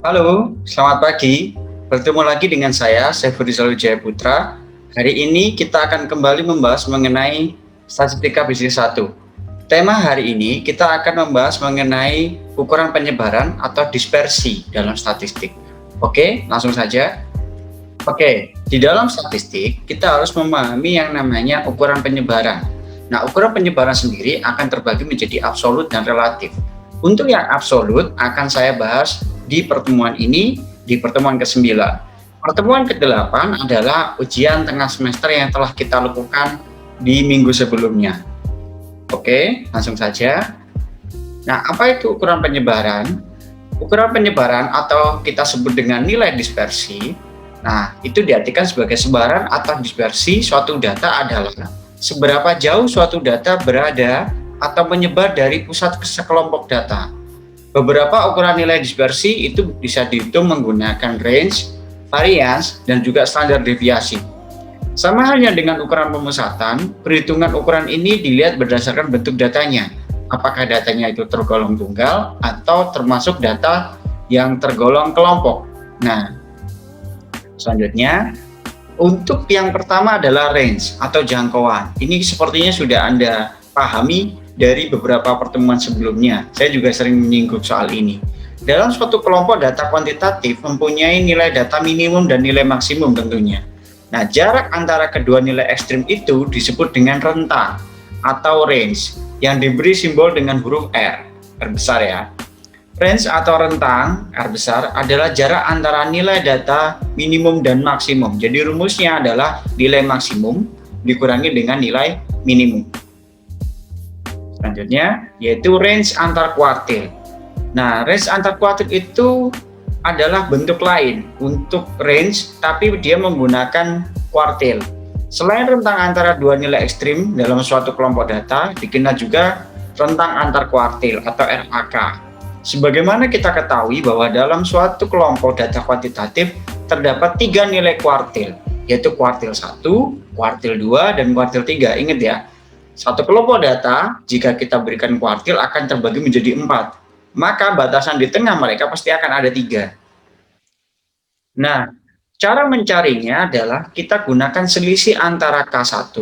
Halo, selamat pagi. Bertemu lagi dengan saya, Saiful Wijaya Putra. Hari ini kita akan kembali membahas mengenai statistika bisnis 1. Tema hari ini kita akan membahas mengenai ukuran penyebaran atau dispersi dalam statistik. Oke, langsung saja. Oke, di dalam statistik kita harus memahami yang namanya ukuran penyebaran. Nah, ukuran penyebaran sendiri akan terbagi menjadi absolut dan relatif. Untuk yang absolut akan saya bahas di pertemuan ini, di pertemuan ke-9. Pertemuan ke-8 adalah ujian tengah semester yang telah kita lakukan di minggu sebelumnya. Oke, langsung saja. Nah, apa itu ukuran penyebaran? Ukuran penyebaran atau kita sebut dengan nilai dispersi. Nah, itu diartikan sebagai sebaran atau dispersi suatu data adalah seberapa jauh suatu data berada atau menyebar dari pusat ke sekelompok data. Beberapa ukuran nilai dispersi itu bisa dihitung menggunakan range, variance, dan juga standar deviasi. Sama halnya dengan ukuran pemusatan, perhitungan ukuran ini dilihat berdasarkan bentuk datanya. Apakah datanya itu tergolong tunggal atau termasuk data yang tergolong kelompok. Nah, selanjutnya, untuk yang pertama adalah range atau jangkauan. Ini sepertinya sudah Anda pahami dari beberapa pertemuan sebelumnya. Saya juga sering menyinggung soal ini. Dalam suatu kelompok data kuantitatif mempunyai nilai data minimum dan nilai maksimum tentunya. Nah, jarak antara kedua nilai ekstrim itu disebut dengan rentang atau range yang diberi simbol dengan huruf R besar ya. Range atau rentang R besar adalah jarak antara nilai data minimum dan maksimum. Jadi rumusnya adalah nilai maksimum dikurangi dengan nilai minimum. Selanjutnya yaitu range antar kuartil. Nah, range antar kuartil itu adalah bentuk lain untuk range tapi dia menggunakan kuartil. Selain rentang antara dua nilai ekstrim dalam suatu kelompok data, dikenal juga rentang antar kuartil atau RAK. Sebagaimana kita ketahui bahwa dalam suatu kelompok data kuantitatif terdapat 3 nilai kuartil, yaitu kuartil 1, kuartil 2, dan kuartil 3. Ingat ya, satu kelompok data jika kita berikan kuartil akan terbagi menjadi 4. Maka batasan di tengah mereka pasti akan ada 3. Nah, cara mencarinya adalah kita gunakan selisih antara K1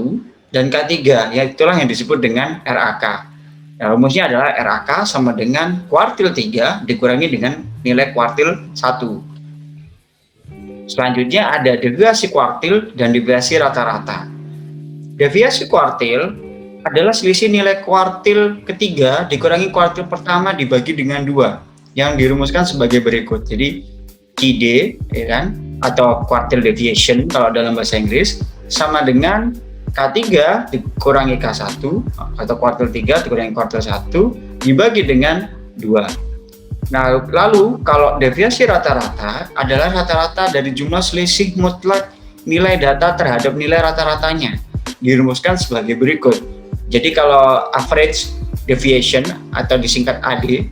dan K3, yaitulah yang disebut dengan RAK. Nah, rumusnya adalah RAK sama dengan kuartil 3 dikurangi dengan nilai kuartil 1. Selanjutnya ada deviasi kuartil dan deviasi rata-rata. Deviasi kuartil adalah selisih nilai kuartil ketiga dikurangi kuartil pertama dibagi dengan 2 yang dirumuskan sebagai berikut. Jadi QD ya kan, atau quartile deviation kalau dalam bahasa Inggris sama dengan K3 dikurangi K1 atau kuartil 3 dikurangi kuartil 1 dibagi dengan 2. Nah, lalu kalau deviasi rata-rata adalah rata-rata dari jumlah selisih mutlak nilai data terhadap nilai rata-ratanya. Dirumuskan sebagai berikut. Jadi kalau average deviation atau disingkat AD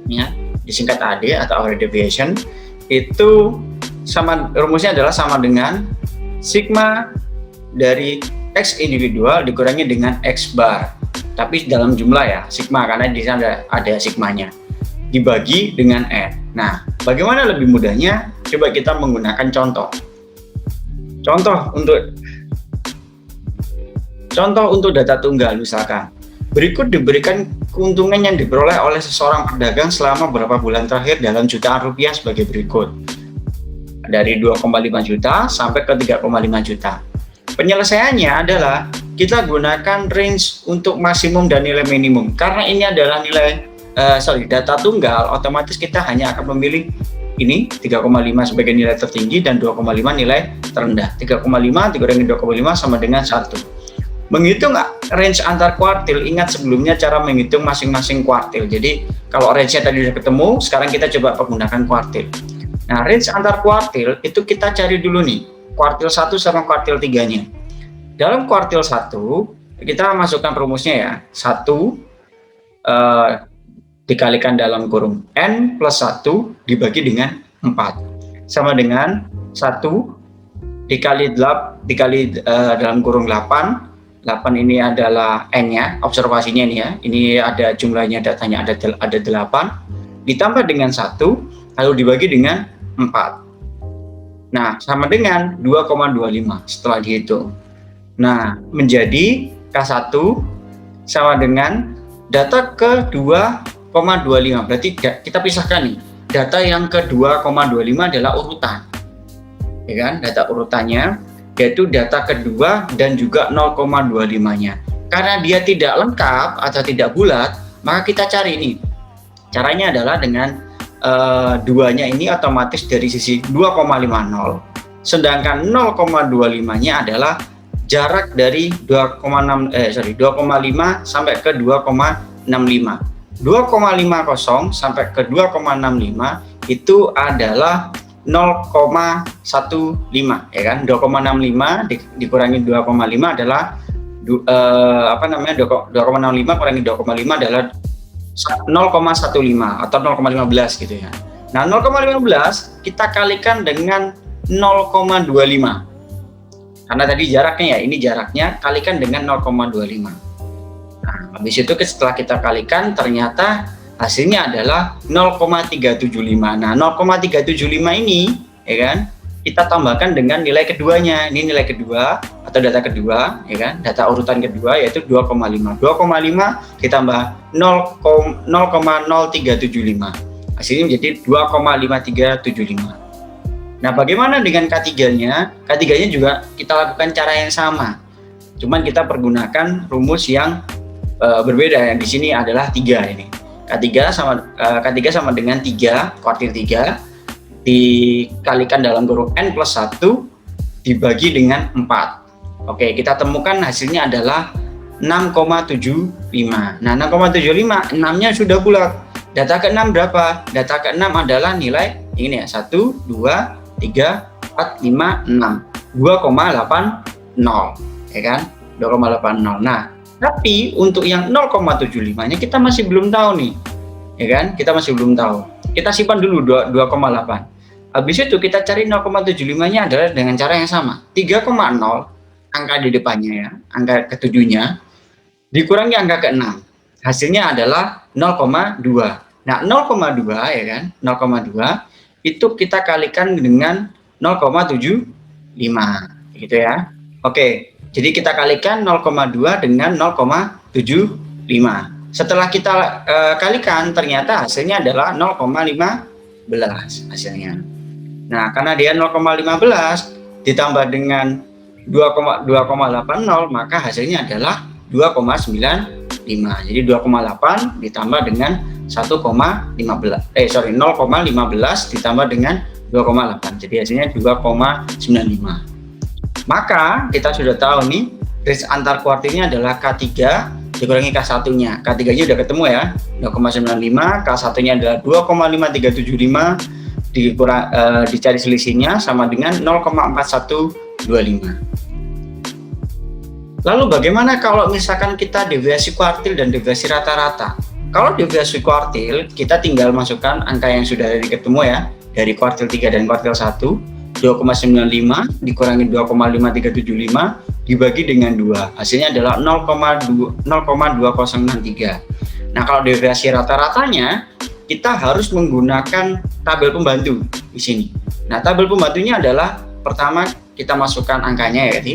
ya, disingkat AD atau average deviation itu rumusnya adalah sama dengan sigma dari X individual dikurangi dengan X bar, tapi dalam jumlah ya, sigma, karena di sana ada sigmanya, dibagi dengan N. Nah, bagaimana lebih mudahnya? Coba kita menggunakan contoh untuk data tunggal. Misalkan berikut diberikan keuntungan yang diperoleh oleh seseorang pedagang selama beberapa bulan terakhir dalam jutaan rupiah sebagai berikut, dari 2,5 juta sampai ke 3,5 juta. Penyelesaiannya adalah kita gunakan range untuk maksimum dan nilai minimum. Karena ini adalah data tunggal, otomatis kita hanya akan memilih ini 3,5 sebagai nilai tertinggi dan 2,5 nilai terendah. 3,5 dikurangi 2,5 sama dengan 1. Menghitung range antar kuartil, ingat sebelumnya cara menghitung masing-masing kuartil. Jadi kalau range-nya tadi sudah ketemu, sekarang kita coba menggunakan kuartil. Nah, range antar kuartil itu kita cari dulu nih, kuartil 1 sama kuartil 3-nya. Dalam kuartil 1, kita masukkan rumusnya ya. 1 dikalikan dalam kurung N plus 1 dibagi dengan 4. Sama dengan 1 dikali dalam kurung 8. 8 ini adalah N-nya, observasinya ini ya. Ini ada jumlahnya, datanya ada 8. Ditambah dengan 1 lalu dibagi dengan 4. Nah, sama dengan 2,25 setelah dihitung. Nah, menjadi K1 sama dengan data ke 2,25. Berarti kita pisahkan nih. Data yang ke 2,25 adalah urutan. Ya kan? Data urutannya yaitu data kedua dan juga 0,25-nya. Karena dia tidak lengkap atau tidak bulat, maka kita cari ini. Caranya adalah dengan duanya ini otomatis dari sisi 2,50. Sedangkan 0,25-nya adalah jarak dari 2,5 sampai ke 2,65. 2,50 sampai ke 2,65 itu adalah 0,15 ya kan. 2,65 dikurangi 2,5 adalah 2,65 kurangi 2,5 adalah 0,15 atau 0,15 gitu ya. Nah, 0,15 kita kalikan dengan 0,25. Karena tadi jaraknya ya, ini jaraknya kalikan dengan 0,25. Nah, habis itu setelah kita kalikan ternyata hasilnya adalah 0,375. Nah, 0,375 ini ya kan, kita tambahkan dengan nilai keduanya. Ini nilai kedua atau data kedua ya kan, data urutan kedua yaitu 2,5. 2,5 ditambah 0,0375. Hasilnya menjadi 2,5375. Nah, bagaimana dengan K3-nya? K3-nya juga kita lakukan cara yang sama. Cuman kita pergunakan rumus yang berbeda. Yang di sini adalah 3 ini. K3 sama dengan 3, kuartil 3 dikalikan dalam kurung N plus 1 dibagi dengan 4. Oke, kita temukan hasilnya adalah 6,75. Nah, 6,75, 6-nya sudah bulat. Data ke-6 berapa? Data ke-6 adalah nilai ini ya, 1, 2, 3, 4, 5, 6. 2,80 ya kan? 2,80. Nah, tapi untuk yang 0,75-nya kita masih belum tahu nih. Ya kan? Kita masih belum tahu. Kita simpan dulu 2,8. Habis itu kita cari 0,75-nya adalah dengan cara yang sama. 3,0 angka di depannya ya, angka ke-7-nya dikurangi angka ke-6. Hasilnya adalah 0,2. Nah, 0,2 ya kan? 0,2 itu kita kalikan dengan 0,75 gitu ya. Oke, jadi kita kalikan 0,2 dengan 0,75. Setelah kita kalikan ternyata hasilnya adalah 0,15 hasilnya. Nah, karena dia 0,15 ditambah dengan 2,80 maka hasilnya adalah 2,95. Jadi 2,8 ditambah dengan 0,15 ditambah dengan 2,8. Jadi hasilnya 2,95. Maka kita sudah tahu nih range antar kuartilnya adalah K3 dikurangi K1-nya. K3-nya udah ketemu ya, 2,95, K1-nya adalah 2,5375 dicari selisihnya sama dengan 0,4125. Lalu bagaimana kalau misalkan kita deviasi kuartil dan deviasi rata-rata? Kalau deviasi kuartil, kita tinggal masukkan angka yang sudah ketemu ya, dari kuartil 3 dan kuartil 1, 2,95 dikurangi 2,5375 dibagi dengan 2. Hasilnya adalah 0,2063. Nah, kalau deviasi rata-ratanya, kita harus menggunakan tabel pembantu di sini. Nah, tabel pembantunya adalah pertama kita masukkan angkanya ya,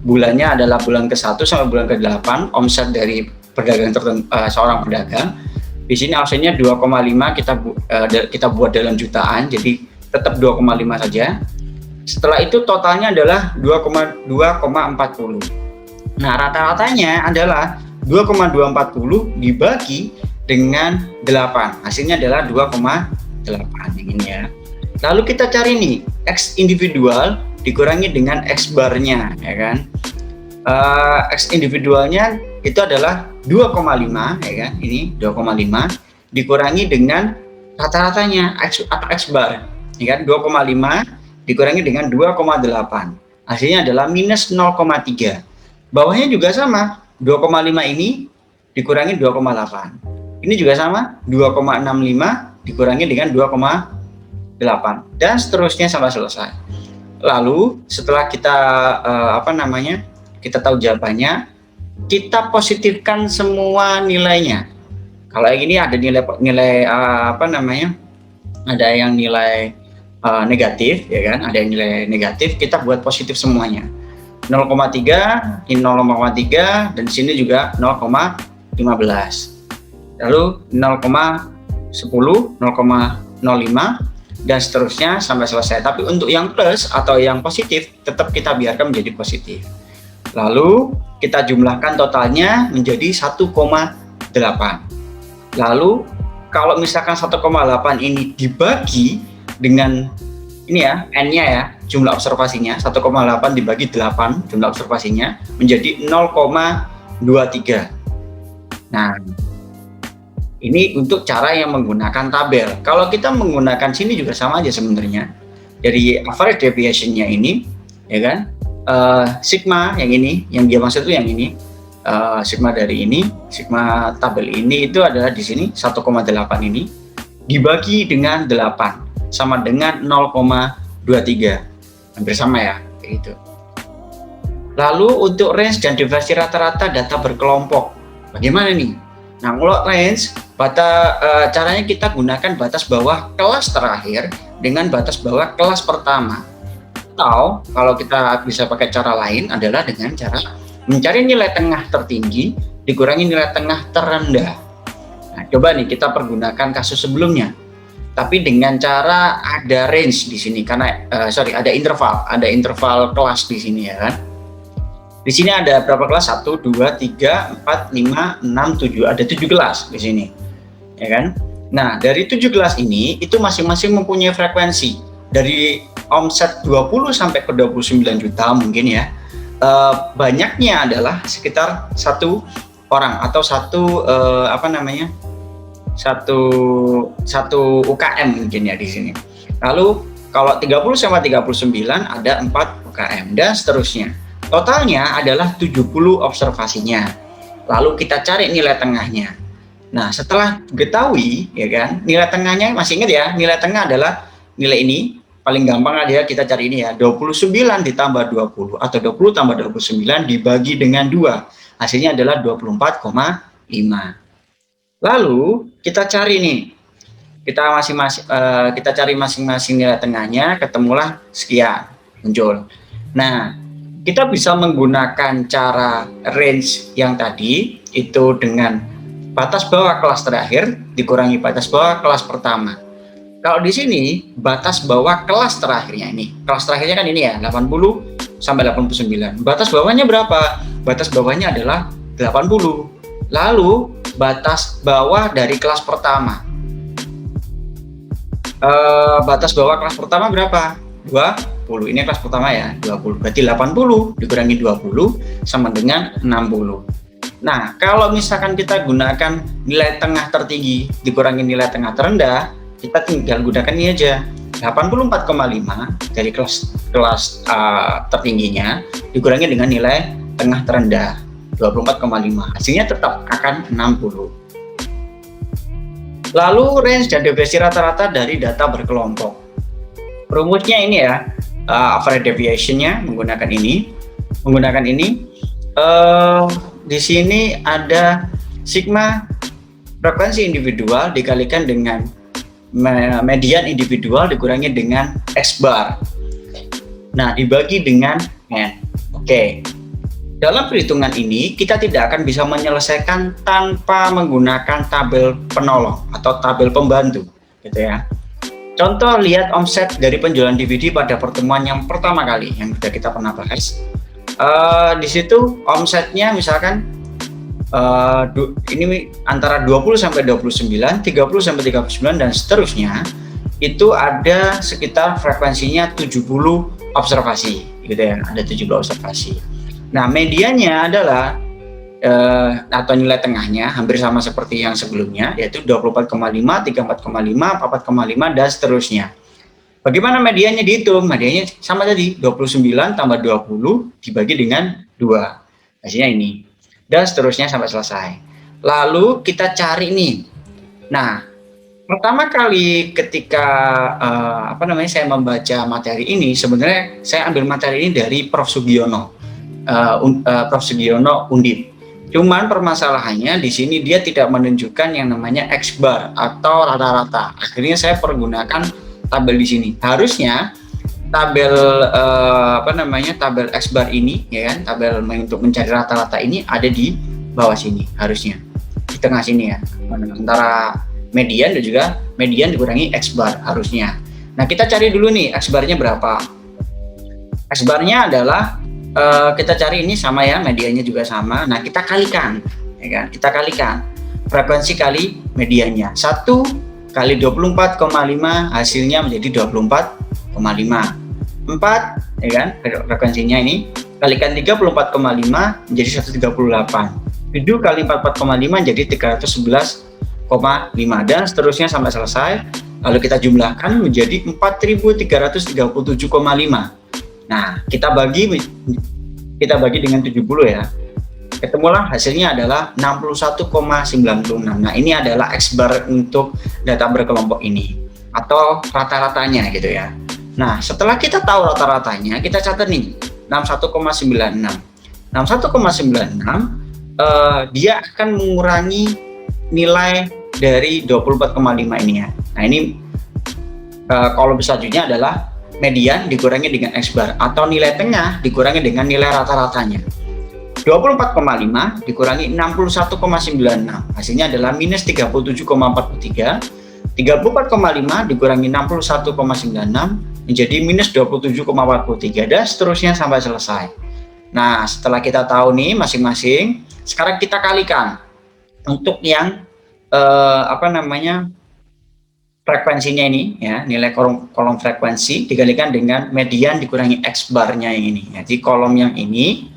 bulannya adalah bulan ke-1 sampai bulan ke-8, omset dari pedagang seorang pedagang. Di sini absennya 2,5 kita buat dalam jutaan, jadi tetap 2,5 saja. Setelah itu totalnya adalah 2,40. Nah, rata-ratanya adalah 2,240 dibagi dengan 8. Hasilnya adalah 2,8 ini ya. Lalu kita cari nih X individual dikurangi dengan X barnya ya kan. X individualnya itu adalah 2,5 ya kan. Ini 2,5 dikurangi dengan rata-ratanya X atau X bar ya kan. 2,5 dikurangi dengan 2,8. Hasilnya adalah minus 0,3. Bawahnya juga sama. 2,5 ini dikurangi 2,8. Ini juga sama. 2,65 dikurangi dengan 2,8 dan seterusnya sampai selesai. Lalu setelah kita kita tahu jawabannya, kita positifkan semua nilainya. Kalau yang ini ada nilai ada yang nilai negatif, ya kan? Ada yang nilai negatif, kita buat positif semuanya. 0,3, ini 0,3, dan sini juga 0,15. Lalu 0,10, 0,05, dan seterusnya sampai selesai. Tapi untuk yang plus atau yang positif, tetap kita biarkan menjadi positif. Lalu kita jumlahkan totalnya menjadi 1,8. Lalu kalau misalkan 1,8 ini dibagi dengan ini ya, N-nya ya, jumlah observasinya, 1,8 dibagi 8 jumlah observasinya menjadi 0,23. Nah, ini untuk cara yang menggunakan tabel. Kalau kita menggunakan sini juga sama aja sebenarnya. Dari average deviation-nya ini, ya kan, sigma yang ini, yang dia maksud itu yang ini, sigma dari ini, sigma tabel ini itu adalah di sini 1,8 ini dibagi dengan 8 sama dengan 0,23, hampir sama ya, kayak gitu. Lalu untuk range dan deviasi rata-rata data berkelompok, bagaimana nih? Nah, kalau range, caranya kita gunakan batas bawah kelas terakhir dengan batas bawah kelas pertama. Atau kalau kita bisa pakai cara lain adalah dengan cara mencari nilai tengah tertinggi dikurangi nilai tengah terendah. Nah, coba nih kita pergunakan kasus sebelumnya, tapi dengan cara ada range di sini karena ada interval kelas di sini ya kan. Di sini ada berapa kelas? 1, 2, 3, 4, 5, 6, 7. Ada 7 kelas di sini. Ya kan? Nah, dari 7 kelas ini itu masing-masing mempunyai frekuensi dari omset 20 sampai ke 29 juta mungkin ya. Banyaknya adalah sekitar 1 orang atau satu UKM mungkin ya di sini. Lalu kalau 30 sampai 39 ada 4 UKM dan seterusnya. Totalnya adalah 70 observasinya. Lalu kita cari nilai tengahnya. Nah, setelah diketahui ya kan, nilai tengahnya masih ingat ya, nilai tengah adalah nilai ini. Paling gampang adalah kita cari ini ya, 29 ditambah 20 atau 20 tambah 29 dibagi dengan 2. Hasilnya adalah 24,5. Lalu kita cari nih, kita cari masing-masing nilai tengahnya, ketemulah sekian muncul. Nah, kita bisa menggunakan cara range yang tadi itu dengan batas bawah kelas terakhir dikurangi batas bawah kelas pertama. Kalau di sini batas bawah kelas terakhirnya ini, kelas terakhirnya kan ini ya 80 sampai 89. Batas bawahnya berapa? Batas bawahnya adalah 80. Lalu batas bawah dari kelas pertama. Batas bawah kelas pertama berapa? 20. Ini kelas pertama ya, 20. Berarti 80 dikurangi 20 sama dengan 60. Nah, kalau misalkan kita gunakan nilai tengah tertinggi dikurangi nilai tengah terendah, kita tinggal gunakan ini aja. 84,5 dari kelas tertingginya dikurangi dengan nilai tengah terendah 24,5. Hasilnya tetap akan 60. Lalu range dan deviasi rata-rata dari data berkelompok. Rumusnya ini ya, average deviation-nya menggunakan ini. Di sini ada sigma frekuensi individual dikalikan dengan median individual dikurangi dengan X bar. Nah, dibagi dengan N. Oke. Dalam perhitungan ini, kita tidak akan bisa menyelesaikan tanpa menggunakan tabel penolong atau tabel pembantu, gitu ya. Contoh, lihat omset dari penjualan DVD pada pertemuan yang pertama kali yang sudah kita pernah bahas. Di situ omsetnya misalkan ini antara 20 sampai 29, 30 sampai 39 dan seterusnya. Itu ada sekitar frekuensinya 70 observasi, gitu ya. Ada 70 observasi. Nah, mediannya adalah atau nilai tengahnya hampir sama seperti yang sebelumnya, yaitu 24,5, 34,5, 44,5 dan seterusnya. Bagaimana mediannya dihitung? Mediannya sama tadi, 29 tambah 20 dibagi dengan 2. Hasilnya ini. Dan seterusnya sampai selesai. Lalu kita cari nih. Nah, pertama kali ketika saya membaca materi ini, sebenarnya saya ambil materi ini dari Prof. Sugiono, Undip. Cuman permasalahannya di sini dia tidak menunjukkan yang namanya X bar atau rata-rata. Akhirnya saya pergunakan tabel di sini. Harusnya tabel tabel X bar ini, ya kan, tabel untuk mencari rata-rata ini ada di bawah sini harusnya, di tengah sini ya, antara median dan juga median dikurangi X bar harusnya. Nah, kita cari dulu nih X barnya berapa. X barnya adalah kita cari ini sama ya, mediannya juga sama. Nah, kita kalikan, ya kan? Kita kalikan frekuensi kali mediannya. 1 kali 24,5 hasilnya menjadi 24,5. 4, ya kan? Frekuensinya ini kalikan 34,5 menjadi 138. 7 kali 44,5 jadi 311,5 dan seterusnya sampai selesai. Lalu kita jumlahkan menjadi 4.337,5. Nah, kita bagi dengan 70 ya. Ketemulah hasilnya adalah 61,96. Nah, ini adalah X bar untuk data berkelompok ini atau rata-ratanya gitu ya. Nah, setelah kita tahu rata-ratanya, kita catat nih 61,96. 61,96 dia akan mengurangi nilai dari 24,5 ini ya. Nah, ini kolom selanjutnya adalah median dikurangi dengan X bar atau nilai tengah dikurangi dengan nilai rata-ratanya. 24,5 dikurangi 61,96 hasilnya adalah minus 37,43. 34,5 dikurangi 61,96 menjadi minus 27,43 dan seterusnya sampai selesai. Nah, setelah kita tahu nih masing-masing, sekarang kita kalikan untuk yang frekuensinya ini ya, nilai kolom frekuensi dikalikan dengan median dikurangi X barnya yang ini. Jadi kolom yang ini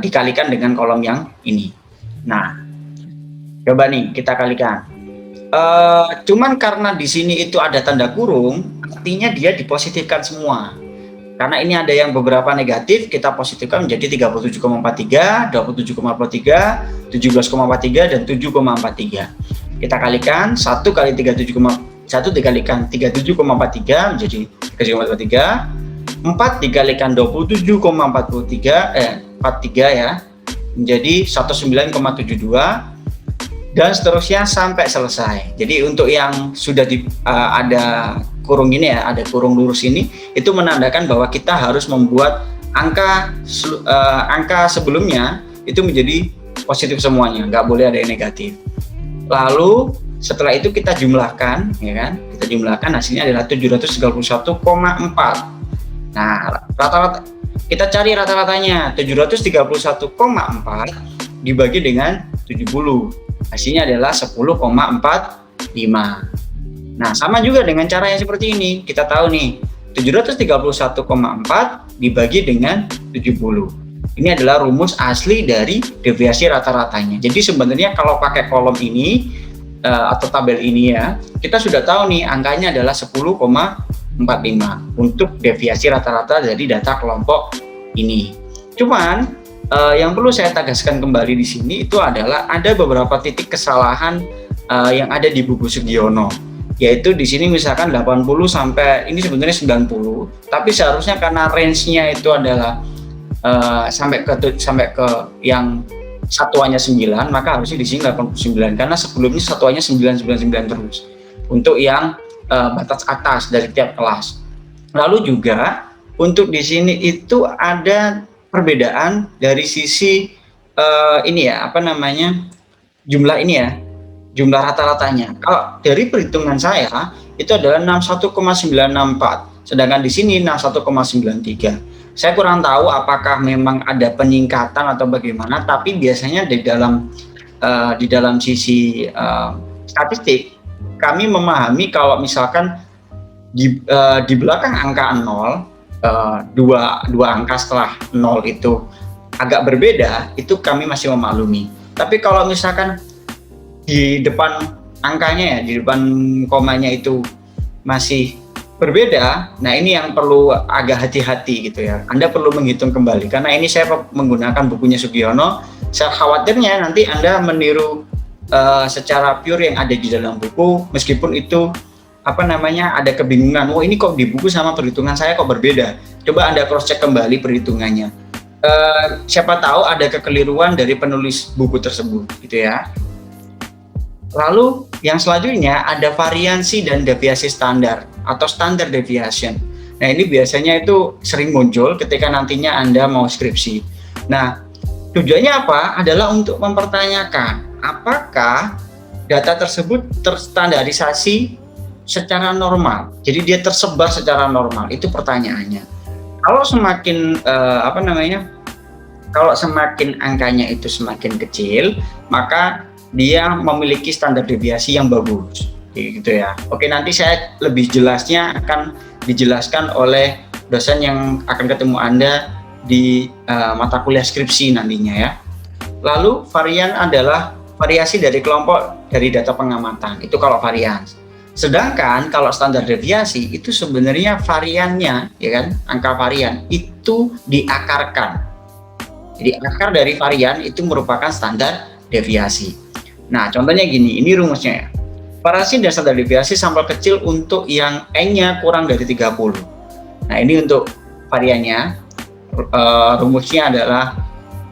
dikalikan dengan kolom yang ini. Nah, coba nih kita kalikan. Cuman karena di sini itu ada tanda kurung, artinya dia dipositifkan semua. Karena ini ada yang beberapa negatif, kita positifkan menjadi 37,43, 27,43, 17,43 dan 7,43. Kita kalikan 1 kali 1 dikalikan 37,43 menjadi 3,43. 4 dikalikan 27,43 ya menjadi 19,72 dan seterusnya sampai selesai. Jadi untuk yang sudah ada kurung ini ya, ada kurung lurus ini, itu menandakan bahwa kita harus membuat angka sebelumnya itu menjadi positif semuanya, nggak boleh ada yang negatif. Lalu setelah itu kita jumlahkan, ya kan? Kita jumlahkan hasilnya adalah 731,4. Nah, rata-rata kita cari rata-ratanya 731,4 dibagi dengan 70. Hasilnya adalah 10,45. Nah, sama juga dengan cara yang seperti ini. Kita tahu nih, 731,4 dibagi dengan 70. Ini adalah rumus asli dari deviasi rata-ratanya. Jadi sebenarnya kalau pakai kolom ini atau tabel ini ya, kita sudah tahu nih angkanya adalah 10,45 untuk deviasi rata-rata dari data kelompok ini. Cuman yang perlu saya tegaskan kembali di sini itu adalah ada beberapa titik kesalahan yang ada di buku Sugiono. Yaitu di sini misalkan 80 sampai ini sebenarnya 90, tapi seharusnya karena range-nya itu adalah sampai ke yang satuannya 9, maka harusnya di sini 89 karena sebelumnya satuannya 999 terus untuk yang batas atas dari tiap kelas. Lalu juga untuk di sini itu ada perbedaan dari sisi ini ya, jumlah ini ya, jumlah rata-ratanya. Kalau dari perhitungan saya itu adalah 61,964, sedangkan di sini 61,93. Saya kurang tahu apakah memang ada peningkatan atau bagaimana, tapi biasanya di dalam sisi statistik kami memahami kalau misalkan di belakang angka 0, dua angka setelah 0 itu agak berbeda, itu kami masih memaklumi. Tapi kalau misalkan di depan angkanya ya, di depan komanya itu masih berbeda, nah ini yang perlu agak hati-hati gitu ya. Anda perlu menghitung kembali, karena ini saya menggunakan bukunya Sugiono. Saya khawatirnya nanti Anda meniru secara pure yang ada di dalam buku, meskipun itu ada kebingungan. Oh, ini kok di buku sama perhitungan saya kok berbeda. Coba Anda cross check kembali perhitungannya. siapa tahu ada kekeliruan dari penulis buku tersebut, gitu ya. Lalu yang selanjutnya ada variansi dan deviasi standar atau standard deviation. Nah, ini biasanya itu sering muncul ketika nantinya Anda mau skripsi. Nah, tujuannya apa? Adalah untuk mempertanyakan apakah data tersebut terstandarisasi secara normal. Jadi dia tersebar secara normal. Itu pertanyaannya. Kalau semakin kalau semakin angkanya itu semakin kecil, maka dia memiliki standar deviasi yang bagus, gitu ya. Oke, nanti saya lebih jelasnya akan dijelaskan oleh dosen yang akan ketemu Anda di mata kuliah skripsi nantinya ya. Lalu varian adalah variasi dari kelompok dari data pengamatan, itu kalau varian. Sedangkan kalau standar deviasi itu sebenarnya variannya, ya kan, angka varian itu diakarkan. Jadi akar dari varian itu merupakan standar deviasi. Nah, contohnya gini, ini rumusnya ya. Variasi dan standar deviasi sampel kecil untuk yang N-nya kurang dari 30. Nah, ini untuk variannya, rumusnya adalah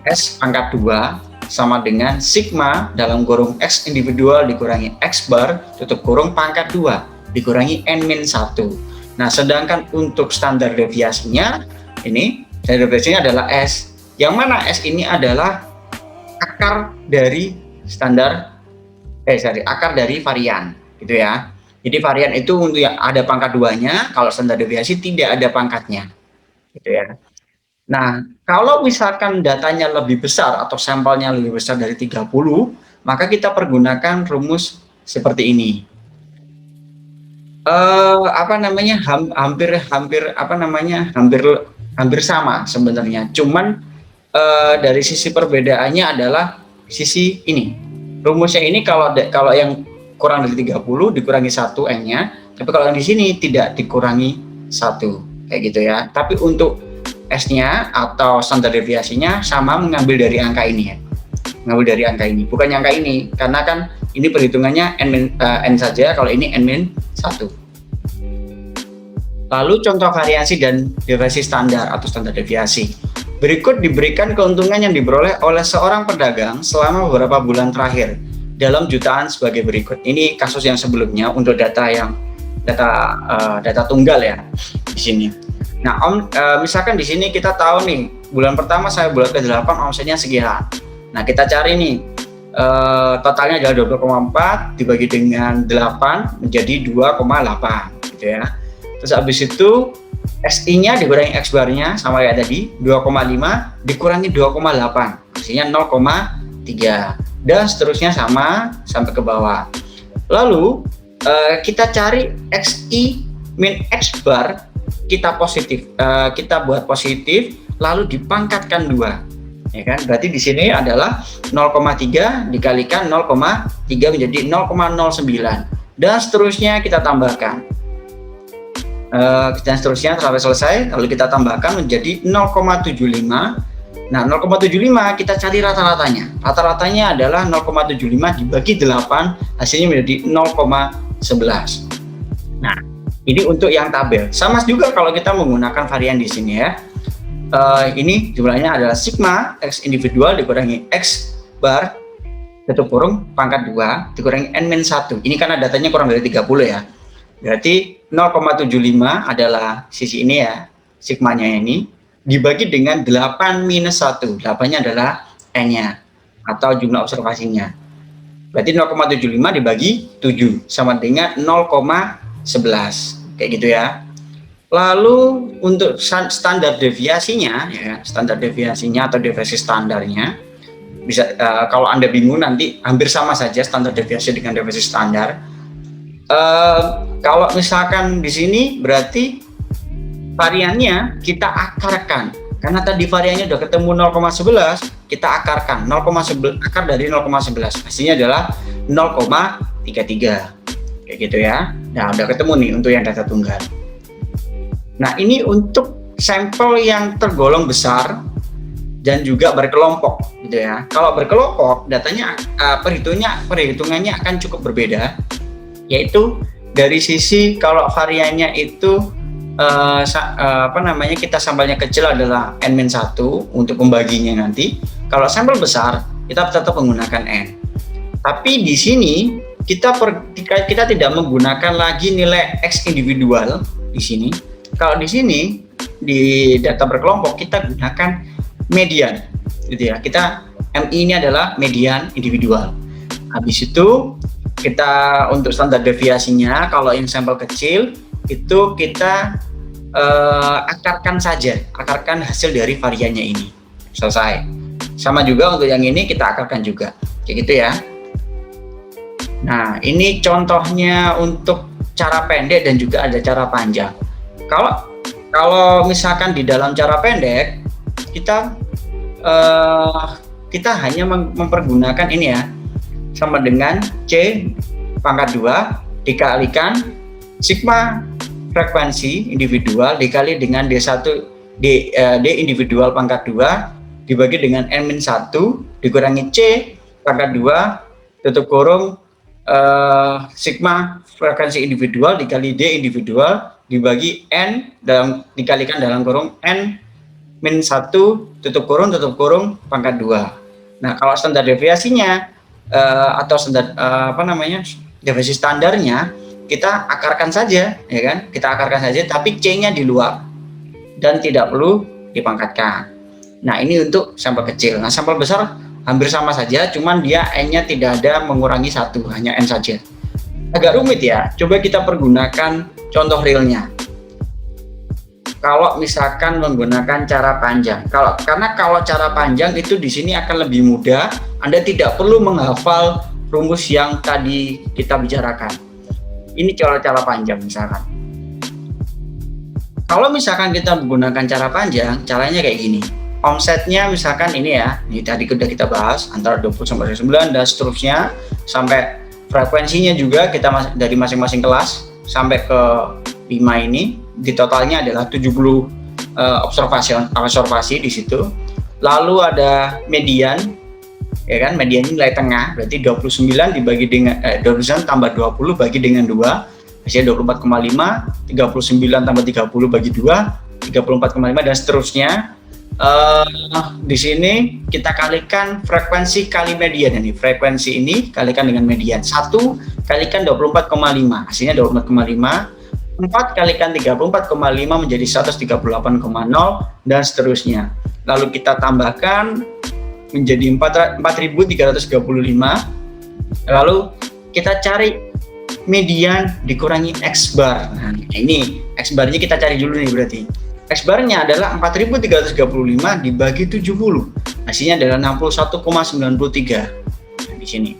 S pangkat 2 sama dengan sigma dalam kurung X individual dikurangi X bar tutup kurung pangkat 2 dikurangi N-1. Nah, sedangkan untuk standar deviasinya, ini standar deviasinya adalah S. Yang mana S ini adalah akar dari akar dari varian, gitu ya. Jadi varian itu untuk yang ada pangkat 2-nya, kalau standar deviasi tidak ada pangkatnya, gitu ya. Nah, kalau misalkan datanya lebih besar atau sampelnya lebih besar dari 30, maka kita pergunakan rumus seperti ini. Hampir sama sebenarnya. Cuman dari sisi perbedaannya adalah sisi ini. Rumusnya ini kalau yang kurang dari 30 dikurangi 1 N-nya, tapi kalau yang di sini tidak dikurangi 1, kayak gitu ya. Tapi untuk S-nya atau standar deviasinya sama, mengambil dari angka ini ya. Mengambil dari angka ini, bukan angka ini, karena kan ini perhitungannya N saja, kalau ini N-1. Lalu contoh variasi dan deviasi standar atau standar deviasi. Berikut diberikan keuntungan yang diperoleh oleh seorang pedagang selama beberapa bulan terakhir dalam jutaan sebagai berikut. Ini kasus yang sebelumnya untuk data tunggal ya di sini. Nah, misalkan di sini kita tahu nih, bulan pertama saya bulan ke-8 omsetnya sekian. Nah, kita cari nih totalnya adalah 20,4 dibagi dengan 8 menjadi 2,8 gitu ya. Terus habis itu SI-nya dikurangi X bar-nya sama kayak tadi, 2,5 dikurangi 2,8, hasilnya 0,3 dan seterusnya sama sampai ke bawah. Lalu kita cari XI min X bar, kita buat positif lalu dipangkatkan 2. Ya kan? Berarti di sini adalah 0,3 dikalikan 0,3 menjadi 0,09 dan seterusnya kita tambahkan. Dan seterusnya sampai selesai, lalu kita tambahkan menjadi 0,75. Nah, 0,75 kita cari rata-ratanya. Rata-ratanya adalah 0,75 dibagi 8, hasilnya menjadi 0,11. Nah, ini untuk yang tabel. Sama juga kalau kita menggunakan varian di sini ya. Ini jumlahnya adalah sigma X individual dikurangi X bar tutup kurung pangkat 2 dikurangi N-1. Ini karena datanya kurang dari 30 ya. Berarti 0,75 adalah sisi ini ya, sigmanya ini, dibagi dengan 8 minus 1. 8-nya adalah N-nya, atau jumlah observasinya. Berarti 0,75 dibagi 7, sama dengan 0,11. Kayak gitu ya. Lalu untuk standar deviasinya, ya, standar deviasinya atau deviasi standarnya, bisa kalau Anda bingung nanti hampir sama saja standar deviasi dengan deviasi standar. Kalau misalkan di sini berarti variannya kita akarkan, karena tadi variannya udah ketemu 0,11, kita akarkan 0,11, akar dari 0,11 hasilnya adalah 0,33 kayak gitu ya. Nah, udah ketemu nih untuk yang data tunggal. Nah, ini untuk sampel yang tergolong besar dan juga berkelompok gitu ya. Kalau berkelompok datanya perhitungannya akan cukup berbeda, yaitu dari sisi kalau variannya itu kita sampelnya kecil adalah n-1 untuk membaginya nanti. Kalau sampel besar kita tetap menggunakan n. Tapi di sini kita tidak menggunakan lagi nilai x individual di sini. Kalau di sini di data berkelompok kita gunakan median, gitu ya. Kita MI ini adalah median individual. Habis itu kita untuk standar deviasinya, kalau yang sampel kecil itu kita akarkan hasil dari variannya ini. Selesai. Sama juga untuk yang ini kita akarkan juga, kayak gitu ya. Nah, ini contohnya untuk cara pendek dan juga ada cara panjang. Kalau misalkan di dalam cara pendek kita hanya mempergunakan ini ya, sama dengan C pangkat 2 dikalikan sigma frekuensi individual dikali dengan D1 D individual pangkat 2 dibagi dengan N-1 dikurangi C pangkat 2 tutup kurung sigma frekuensi individual dikali D individual dibagi N dikalikan dalam kurung N-1 tutup kurung pangkat 2. Nah, kalau standar deviasinya atau standar deviasi standarnya kita akarkan saja, ya kan? Kita akarkan saja, tapi C-nya di luar dan tidak perlu dipangkatkan. Nah, ini untuk sampel kecil. Nah, sampel besar hampir sama saja, cuman dia N-nya tidak ada mengurangi 1, hanya N saja. Agak rumit ya. Coba kita pergunakan contoh realnya. Kalau misalkan menggunakan cara panjang, karena kalau cara panjang itu di sini akan lebih mudah. Anda tidak perlu menghafal rumus yang tadi kita bicarakan. Ini cara panjang misalkan. Kalau misalkan kita menggunakan cara panjang, caranya kayak gini. Omsetnya misalkan ini ya, ini tadi sudah kita bahas antara 20 sampai 9 dan seterusnya sampai frekuensinya juga kita dari masing-masing kelas sampai ke 5 ini di totalnya adalah 70 observasi di situ. Lalu ada median, ya kan, median nilai tengah berarti 29 dibagi dengan 29 tambah 20 bagi dengan 2 hasilnya 24,5, 39 tambah 30 bagi 2 34,5 dan seterusnya. Di sini kita kalikan frekuensi kali median, ini frekuensi ini kalikan dengan median 1 kalikan 24,5 hasilnya 24,5, 4 kalikan 34,5 menjadi 138,0 dan seterusnya. Lalu kita tambahkan menjadi 4.335. Lalu kita cari median dikurangi X bar. Nah, ini X barnya kita cari dulu nih berarti. X barnya adalah 4.335 dibagi 70. Hasilnya adalah 61,93. Nah, di sini.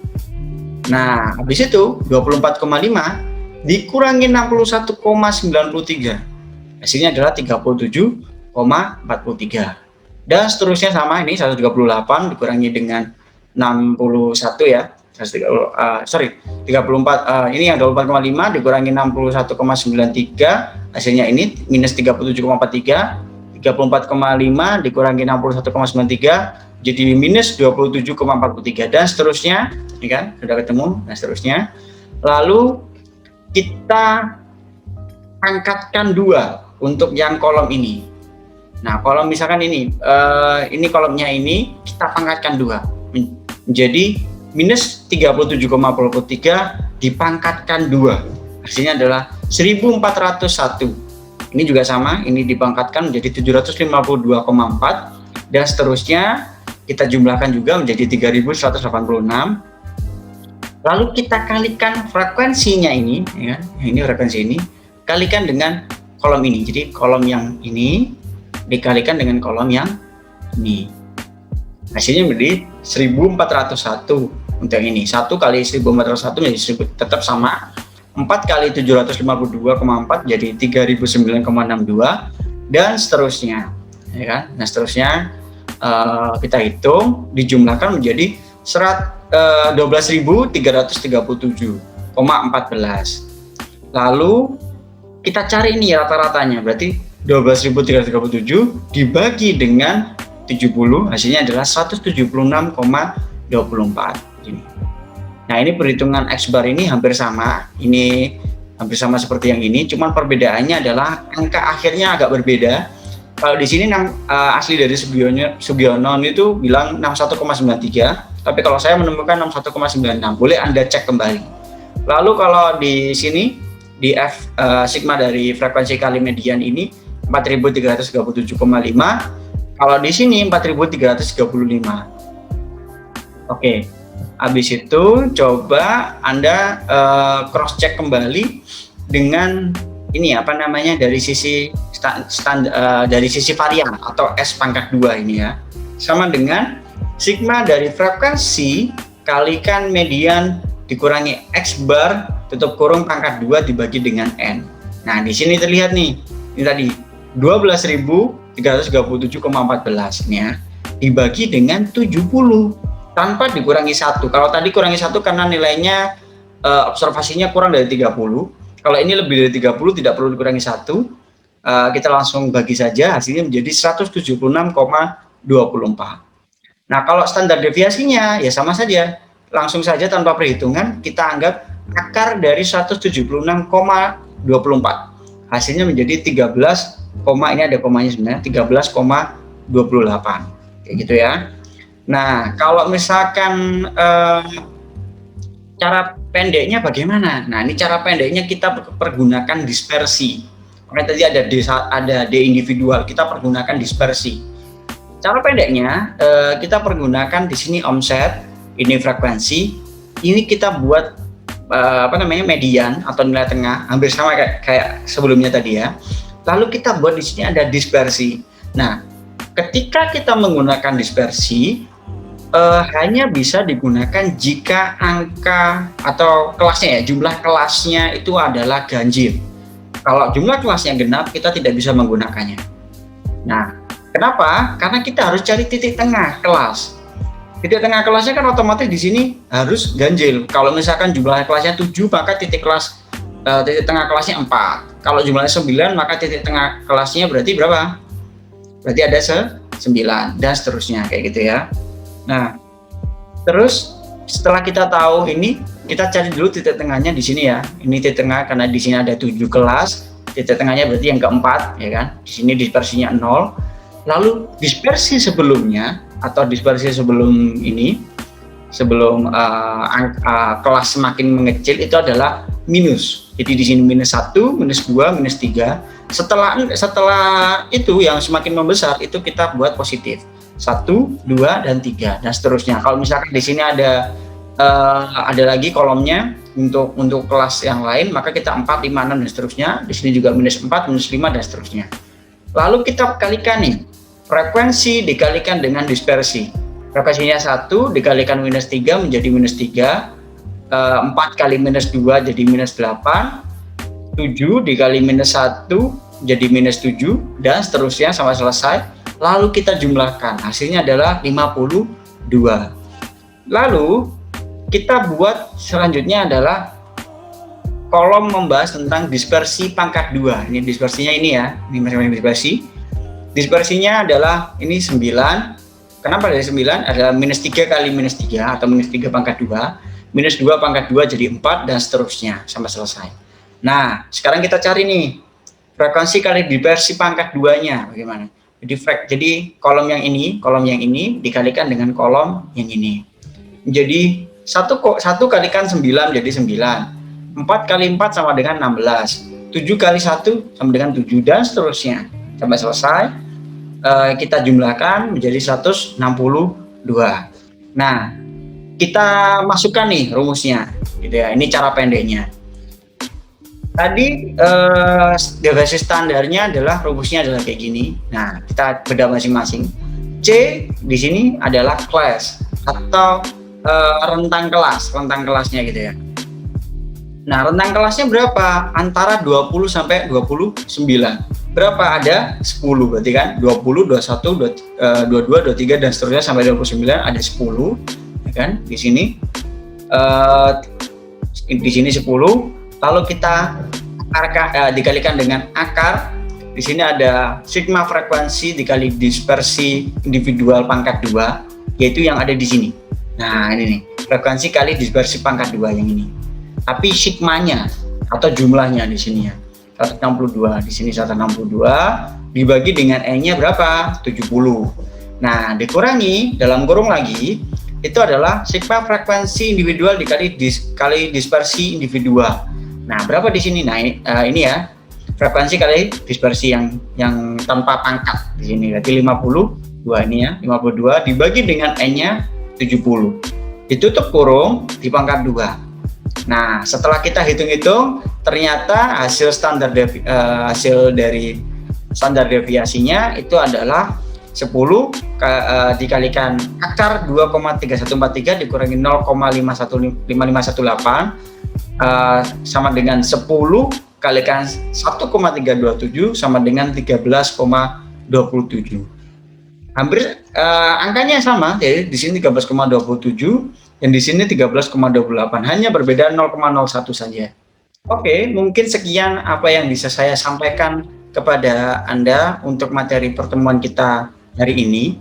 Nah, habis itu 24,5 dikurangi 61,93. Hasilnya adalah 37,43. Dan seterusnya sama, ini 138 dikurangi dengan 61 ya. 34 ini yang 24,5 dikurangi 61,93 hasilnya ini minus 37,43. 34,5 dikurangi 61,93 jadi minus 27,43 dan seterusnya, ini kan sudah ketemu dan seterusnya. Lalu kita angkatkan 2 untuk yang kolom ini. Nah, kolom misalkan ini kolomnya ini kita pangkatkan 2 menjadi minus 37,43 dipangkatkan 2 hasilnya adalah 1401. Ini juga sama, ini dipangkatkan menjadi 752,4 dan seterusnya kita jumlahkan juga menjadi 3186. Lalu kita kalikan frekuensinya ini, ya, ini frekuensi ini kalikan dengan kolom ini. Jadi kolom yang ini dikalikan dengan kolom yang ini. Hasilnya menjadi 1401 untuk ini. 1 kali 1401 menjadi tetap sama. 4 kali 752,4 jadi 3009,62 dan seterusnya, ya kan? Nah, seterusnya kita hitung dijumlahkan menjadi 12.337,14. Lalu kita cari ini rata-ratanya, berarti 12.337 dibagi dengan 70 hasilnya adalah 176,24. Nah, ini perhitungan X bar ini hampir sama. Ini hampir sama seperti yang ini, cuman perbedaannya adalah angka akhirnya agak berbeda. Kalau di sini asli dari Sugiono itu bilang 61,93, tapi kalau saya menemukan 61,96. Boleh Anda cek kembali. Lalu kalau di sini di sigma dari frekuensi kali median ini 4.337,5. Kalau di sini 4.335. Oke, habis itu coba Anda cross check kembali dengan ini dari sisi dari sisi varian atau S pangkat 2 ini ya. Sama dengan sigma dari frekuensi kalikan median dikurangi X bar tutup kurung pangkat 2 dibagi dengan N. Nah, di sini terlihat nih, ini tadi 12.337,14 nya dibagi dengan 70 tanpa dikurangi 1. Kalau tadi kurangi 1 karena nilainya observasinya kurang dari 30. Kalau ini lebih dari 30 tidak perlu dikurangi 1. Kita langsung bagi saja, hasilnya menjadi 176,24. Nah, kalau standar deviasinya ya sama saja. Langsung saja tanpa perhitungan kita anggap akar dari 176,24. Hasilnya menjadi 13, ini ada komanya sebenarnya 13,28. Kayak gitu ya. Nah, kalau misalkan cara pendeknya bagaimana? Nah, ini cara pendeknya kita pergunakan dispersi. Karena tadi ada D individual, kita pergunakan dispersi. Cara pendeknya kita pergunakan di sini omset, ini frekuensi, ini kita buat median atau nilai tengah, hampir sama kayak sebelumnya tadi ya. Lalu kita buat di sini ada dispersi. Nah, ketika kita menggunakan dispersi hanya bisa digunakan jika angka atau kelasnya ya, jumlah kelasnya itu adalah ganjil. Kalau jumlah kelasnya genap, kita tidak bisa menggunakannya. Nah, kenapa? Karena kita harus cari titik tengah kelas. Titik tengah kelasnya kan otomatis di sini harus ganjil. Kalau misalkan jumlah kelasnya 7, maka titik tengah kelasnya 4. Kalau jumlahnya 9, maka titik tengah kelasnya berarti berapa? Berarti ada 9 dan seterusnya kayak gitu ya. Nah, terus setelah kita tahu ini, kita cari dulu titik tengahnya di sini ya. Ini titik tengah karena di sini ada 7 kelas. Titik tengahnya berarti yang keempat, ya kan? Di sini dispersinya 0. Lalu dispersi sebelumnya atau dispersi sebelum ini, sebelum kelas semakin mengecil itu adalah minus. Jadi di sini minus 1, minus 2, minus 3. Setelah itu yang semakin membesar itu kita buat positif. 1, 2, dan 3 dan seterusnya. Kalau misalkan di sini ada lagi kolomnya untuk kelas yang lain, maka kita 4, 5, 6 dan seterusnya. Di sini juga minus 4, minus 5 dan seterusnya. Lalu kita kalikan nih, frekuensi dikalikan dengan dispersi. Frekuensinya 1 dikalikan minus 3 menjadi minus 3, 4 kali minus 2 jadi minus 8, 7 dikali minus 1 jadi minus 7 dan seterusnya sampai selesai. Lalu kita jumlahkan, hasilnya adalah 52. Lalu kita buat selanjutnya adalah kolom membahas tentang dispersi pangkat 2. Ini dispersinya ini ya, ini macam dispersi. Dispersinya adalah ini 9. Kenapa dari 9? Adalah minus 3 kali minus 3 atau minus 3 pangkat 2. Minus 2 pangkat 2 jadi 4 dan seterusnya sampai selesai. Nah, sekarang kita cari nih frekuensi kali dispersi pangkat 2-nya bagaimana? Jadi kolom yang ini dikalikan dengan kolom yang ini. Jadi 1 kalikan 9 jadi 9. 4 kali 4 sama dengan 16. 7 kali 1 sama dengan 7 dan seterusnya sampai selesai. Kita jumlahkan menjadi 162. Nah, kita masukkan nih rumusnya gitu ya. Ini cara pendeknya. Tadi deviasi standarnya adalah rumusnya adalah kayak gini. Nah, kita bedah masing-masing. C di sini adalah class atau rentang kelasnya gitu ya. Nah, rentang kelasnya berapa? Antara 20 sampai 29. Berapa? Ada 10 berarti kan? 20, 21, 22, 23 dan seterusnya sampai 29 ada 10, ya kan? Di sini 10. Lalu kita dikalikan dengan akar. Di sini ada sigma frekuensi dikali dispersi individual pangkat 2, yaitu yang ada di sini. Nah, ini nih, frekuensi kali dispersi pangkat 2 yang ini. Tapi sigmanya atau jumlahnya di sini ya. 162, di sini 162 dibagi dengan E-nya berapa? 70. Nah, dikurangi dalam kurung lagi itu adalah sigma frekuensi individual dikali dispersi individual. Nah, berapa di sini? Nah, ini ya. Frekuensi kali dispersi yang tanpa pangkat di sini. Berarti 52 ini ya, 52 dibagi dengan N-nya 70. Ditutup kurung di pangkat 2. Nah, setelah kita hitung-hitung, ternyata hasil dari standar deviasinya itu adalah 10 dikalikan akar 2,3143 dikurangi 0,51518 sama dengan 10 kalikan 1,327 sama dengan 13,27. Hampir angkanya sama, jadi di sini 13,27 dan di sini 13,28, hanya berbeda 0,01 saja. Oke, mungkin sekian apa yang bisa saya sampaikan kepada Anda untuk materi pertemuan kita hari ini.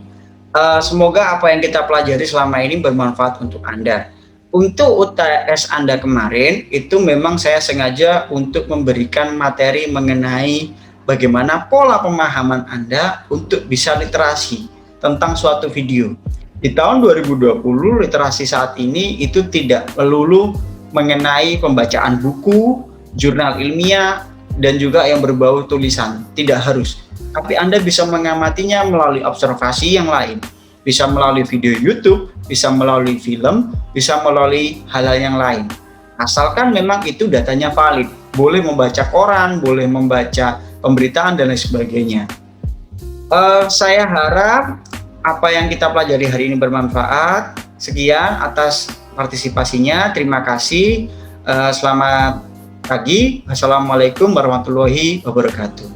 Semoga apa yang kita pelajari selama ini bermanfaat untuk Anda. Untuk UTS Anda kemarin, itu memang saya sengaja untuk memberikan materi mengenai bagaimana pola pemahaman Anda untuk bisa literasi tentang suatu video. Di tahun 2020, literasi saat ini itu tidak melulu mengenai pembacaan buku, jurnal ilmiah, dan juga yang berbau tulisan. Tidak harus. Tapi Anda bisa mengamatinya melalui observasi yang lain. Bisa melalui video YouTube, bisa melalui film, bisa melalui hal-hal yang lain. Asalkan memang itu datanya valid. Boleh membaca koran, boleh membaca pemberitaan, dan lain sebagainya. Saya harap apa yang kita pelajari hari ini bermanfaat. Sekian atas partisipasinya. Terima kasih. Selamat pagi. Assalamualaikum warahmatullahi wabarakatuh.